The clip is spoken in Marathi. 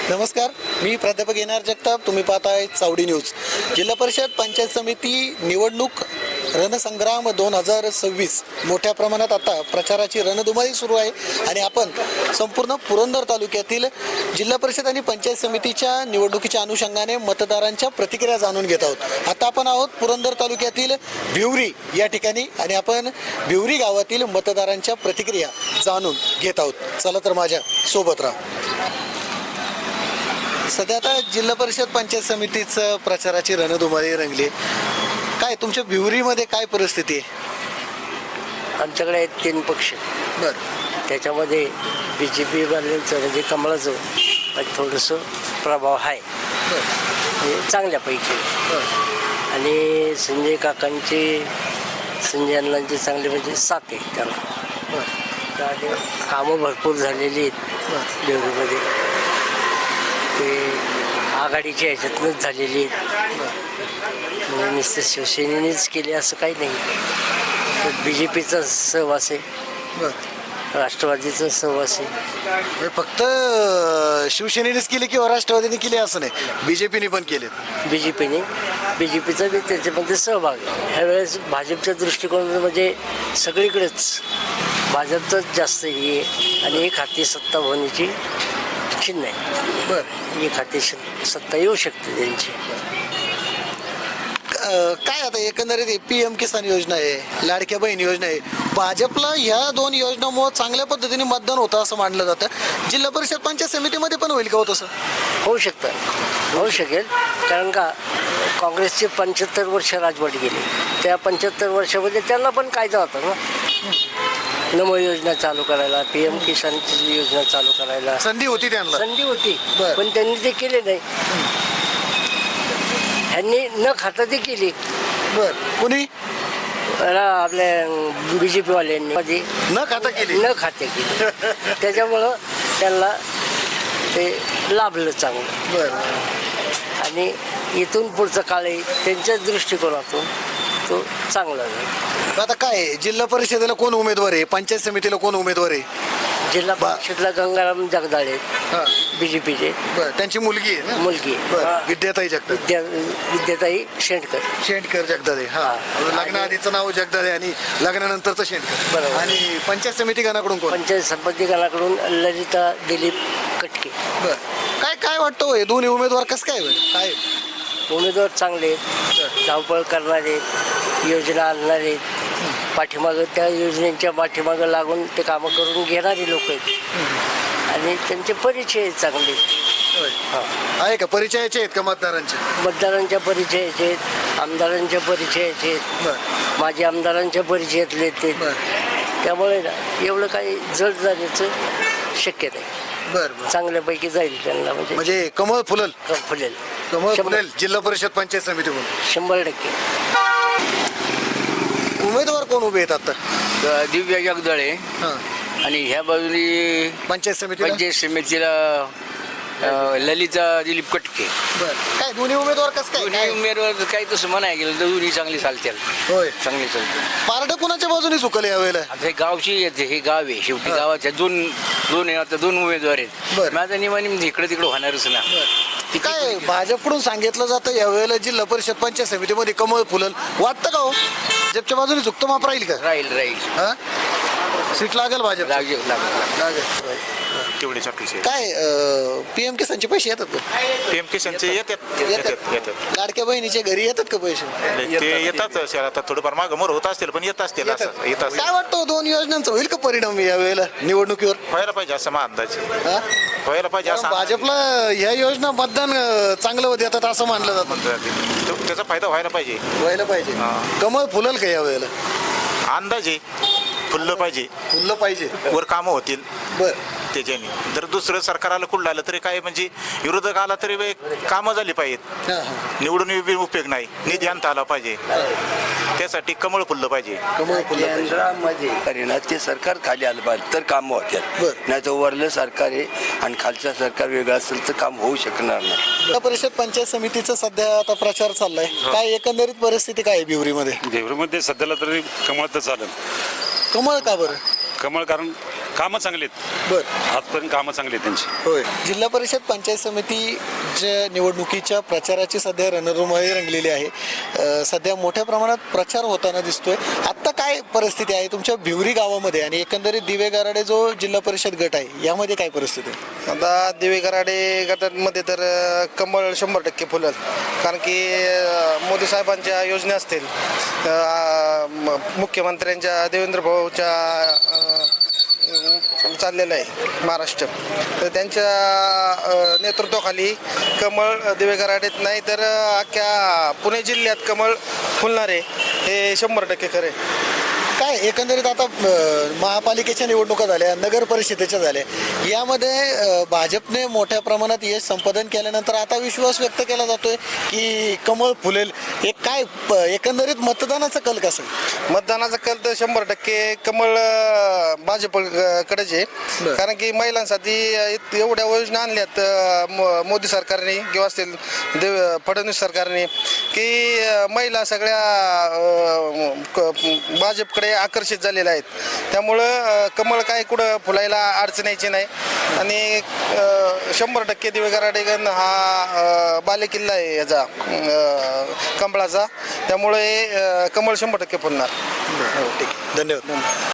नमस्कार, मी प्राध्यापक एन आर जगताप. तुम्ही पाहताय चावडी न्यूज. जिल्हा परिषद पंचायत समिती निवडणूक रणसंग्राम 2026 मोठ्या प्रमाणात आता प्रचाराची रणधुमाळी सुरू आहे आणि आपण संपूर्ण पुरंदर तालुक्यातील जिल्हा परिषद आणि पंचायत समितीच्या निवडणुकीच्या अनुषंगाने मतदारांच्या प्रतिक्रिया जाणून घेत आहोत. आता आपण आहोत पुरंदर तालुक्यातील भिवरी या ठिकाणी आणि आपण भिवरी गावातील मतदारांच्या प्रतिक्रिया जाणून घेत आहोत. चला तर माझ्या सोबत राहा. सध्या आता जिल्हा परिषद पंचायत समितीचं प्रचाराची रणधुमाळी रंगली. काय तुमच्या भिवरीमध्ये काय परिस्थिती आहे? आमच्याकडे आहेत 3 पक्ष. बरं. त्याच्यामध्ये BJP वाल्यांचं म्हणजे कमळाचं थोडंसं प्रभाव आहे, म्हणजे चांगल्यापैकी. आणि संजय अण्णांचे चांगले म्हणजे साथ आहे त्याला. आणि कामं भरपूर झालेली आहेत भिवरीमध्ये. ते आघाडीच्या ह्याच्यातूनच झालेली आहेत, म्हणजे नुसतं शिवसेनेनेच केले असं काही नाही. तर BJPचा सहवास आहे, राष्ट्रवादीचा सहवास आहे. फक्त शिवसेनेनेच केली किंवा राष्ट्रवादीने केली असं नाही, BJPने पण केले. BJPचा बी त्याच्यामध्ये सहभाग आहे. ह्यावेळेस भाजपच्या दृष्टिकोनातून म्हणजे सगळीकडेच भाजपचंच जास्त हे आहे आणि एक हाती सत्ता होण्याची चिन्ह आहे. बरं. एक हाती सत्ता येऊ शकते त्यांची. काय आता एकंदरीत PM किसान योजना आहे, लाडक्या बहीण योजना आहे, भाजपला ह्या 2 योजनांमुळे चांगल्या पद्धतीने मतदान होतं असं मानलं जातं. जिल्हा परिषद पंचायत समितीमध्ये पण होईल का होत असं? होऊ शकेल. कारण का काँग्रेसचे 75 वर्ष राजवट गेली. त्या 75 वर्षामध्ये त्यांना पण कायदा होता ना, नमो योजना चालू करायला, PM किसानची योजना चालू करायला संधी होती त्यांना. संधी होती, पण त्यांनी ते केले नाही. ह्यांनी न खाता ती केली. बर. कुणी? आपल्या BJP वाल्यांनी न खाता केली. त्याच्यामुळं त्यांना ते लाभलं चांगलं. बरं. आणि इथून पुढचा काळही त्यांच्याच दृष्टिकोनातून तो चांगला आहे. आता काय जिल्हा परिषदेला कोण उमेदवार आहे, पंचायत समितीला कोण उमेदवार आहे? जिल्हा परिषदला गंगाराम जगदाळे BJPचे. त्यांची मुलगी आहे ना? मुलगी विद्याताई जगदाळे. विद्याताई शेंडकर जगदाळे. लग्नाआधीचं नाव जगदाळे आणि लग्नानंतरचं शेंडकर. बरोबर. आणि पंचायत समिती गणाकडून कोण? पंचायत समिती गणाकडून ललिता दिलीप कटके. काय वाटतं हे दोन्ही उमेदवार कसं काय उमेदवार चांगले आहेत, धावपळ करणारे, योजना आणणारे, पाठीमागं त्या योजनेच्या पाठीमागं लागून ते कामं करून घेणारी लोक आहेत आणि त्यांचे परिचय चांगले आहे का? परिचयाचे आहेत का मतदारांच्या परिचयाचे आहेत, आमदारांच्या परिचयाचे आहेत, माजी आमदारांच्या परिचयातले ते. त्यामुळे ना एवढं काही जड जाण्याचं शक्य नाही. बरं. चांगल्यापैकी जाईल त्यांना, म्हणजे कमळ फुलेल. फुलेल जिल्हा परिषद पंचायत समितीकडून 100%. उमेदवार कोण उभे आहेत आता? दिव्या जगदाळे आणि ह्या बाजूनी पंचायत समितीला ललिता दिलीप कटके. काय दोन्ही उमेदवार कसं दोन्ही उमेदवार काही तसं म्हणाय गेलं तर दोन्ही चांगली चालतील. होय. चांगली चालते. पारडं कुणाच्या बाजूने चुकलं यावेळेला? आता हे गावची हे गाव आहे शेवटी. गावाच्या दोन उमेदवार आहेत. माझा नियमाने इकडे तिकडे होणारच ना. काय भाजपकडून सांगितलं जातं यावेळेला जिल्हा परिषद पंचायत समितीमध्ये कमळ फुलल, वाटतं का हो? भाजपच्या बाजूने चुकतं माप राहील का? राहील. सीट लागेल भाजप. तेवढे चाकीस काय PM किसानचे पैसे येतात का? PM किसानचे येतात. लाडक्या बहिणीच्या घरी येतात का पैसे? ते येतात. आता थोडंफार मागं मोर होत असतील पण येत असतील. काय वाटतं 2 योजनांचा होईल का परिणाम यावेळेला निवडणुकीवर? व्हायला पाहिजे असं माझा अंदाज. व्हायला पाहिजे असं. भाजपला ह्या योजना मतदान चांगलं देतात असं मानलं जातं. त्याचा फायदा व्हायला पाहिजे. कमळ फुलल का यावेळेला? अंदाजे फुललं पाहिजे. वर कामं होतील. त्याच्याने जर दुसरं सरकार आलं कुठलं आलं तरी काय म्हणजे विरोधक आला तरी कामं झाली पाहिजेत. निवडून उपयोग नाही. निधी आणता आला पाहिजे. त्यासाठी कमळ फुललं पाहिजे. केंद्रामध्ये ते सरकार खाली आलं पाहिजे तर काम होतात. नाही तर वरलं सरकार आहे आणि खालचं सरकार वेगळं असेल तर काम होऊ शकणार नाही. जिल्हा परिषद पंचायत समितीचा सध्या आता प्रचार चाललाय. काय एकंदरीत परिस्थिती काय आहे भिवरीमध्ये? भिवरीमध्ये सध्याला तरी कमळ तर चालेल. कमळ का बरं? कमळ कारण कामं चांगली आहेत. बर आजपर्यंत कामं चांगली आहेत त्यांची. होय. जिल्हा परिषद पंचायत समितीच्या निवडणुकीच्या प्रचाराची सध्या रणधुमाळी रंगलेली आहे. सध्या मोठ्या प्रमाणात प्रचार होताना दिसतोय. आत्ता काय परिस्थिती आहे तुमच्या भिवरी गावामध्ये आणि एकंदरीत दिवे गाराडे जो जिल्हा परिषद गट आहे यामध्ये काय परिस्थिती आहे? आता दिवे कराडे गटांमध्ये तर कमळ 100% फुलल. कारण की मोदी साहेबांच्या योजना असतील, मुख्यमंत्र्यांच्या देवेंद्र भाऊच्या चाललेलं आहे महाराष्ट्र, तर त्यांच्या नेतृत्वाखाली कमळ दिवे कराडेत नाही तर अख्ख्या पुणे जिल्ह्यात कमळ फुलणार आहे हे 100% खरं आहे. काय एकंदरीत आता महापालिकेच्या निवडणुका झाल्या, नगर परिषदेच्या झाल्या, यामध्ये भाजपने मोठ्या प्रमाणात यश संपादन केल्यानंतर आता विश्वास व्यक्त केला जातोय की कमळ फुलेल. हे काय एकंदरीत मतदानाचा कल कसा आहे? मतदानाचा कल तर 100% कमळ भाजपकडेच आहे. कारण की महिलांसाठी एवढ्या योजना आणल्यात मोदी सरकारने किंवा असतील फडणवीस सरकारने की महिला सगळ्या भाजपकडे आकर्षित झालेल्या आहेत. त्यामुळं कमळ काय कुठं फुलायला अडचण यायची नाही आणि 100% दिवे कराडेगण हा बालेकिल्ला आहे याचा कमळाचा. त्यामुळे कमळ 100% फुलणार. ठीक आहे, धन्यवाद.